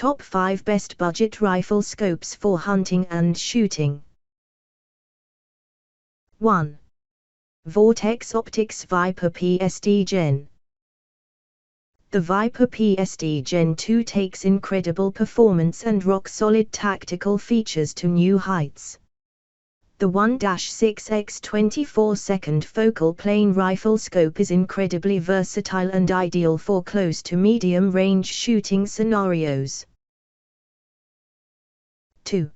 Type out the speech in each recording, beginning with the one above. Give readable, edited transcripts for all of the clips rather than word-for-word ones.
Top 5 Best Budget Rifle Scopes for Hunting and Shooting. 1. Vortex Optics Viper PSD Gen. The Viper PSD Gen 2 takes incredible performance and rock-solid tactical features to new heights. The 1-6x 24-second focal plane rifle scope is incredibly versatile and ideal for close to medium range shooting scenarios. 2.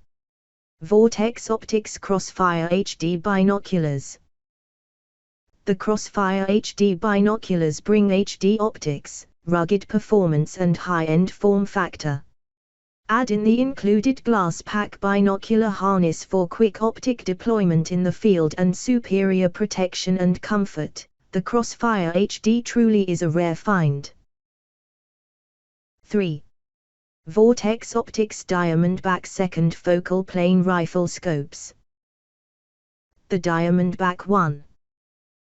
Vortex Optics Crossfire HD Binoculars. The Crossfire HD binoculars bring HD optics, rugged performance and high-end form factor. Add in the included glass pack binocular harness for quick optic deployment in the field and superior protection and comfort. The Crossfire HD truly is a rare find. 3. Vortex Optics Diamondback Second Focal Plane Rifle Scopes. The Diamondback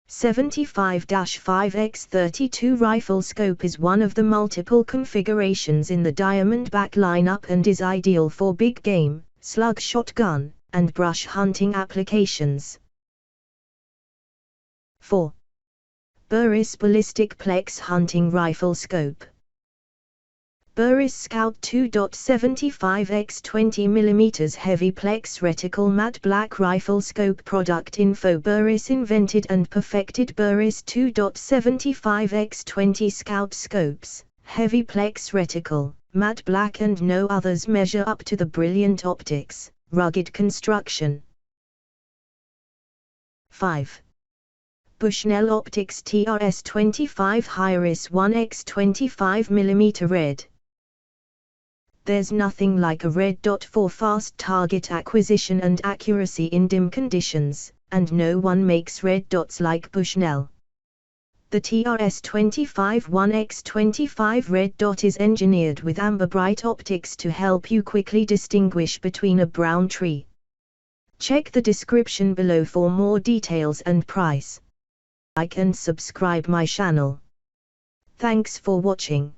1.75-5x32 rifle scope is one of the multiple configurations in the Diamondback lineup and is ideal for big game, slug shotgun, and brush hunting applications. 4. Burris Ballistic Plex Hunting Rifle Scope. Burris Scout 2.75x 20mm heavy Plex reticle matte black rifle scope. Product info. Burris invented and perfected Burris 2.75x 20 Scout scopes, heavy Plex reticle, matte black, and no others measure up to the brilliant optics, rugged construction. 5. Bushnell Optics TRS-25 Hirise 1x 25mm red. There's nothing like a red dot for fast target acquisition and accuracy in dim conditions, and no one makes red dots like Bushnell. The TRS-25 1x25 red dot is engineered with amber bright optics to help you quickly distinguish between a brown tree. Check the description below for more details and price. Like and subscribe my channel. Thanks for watching.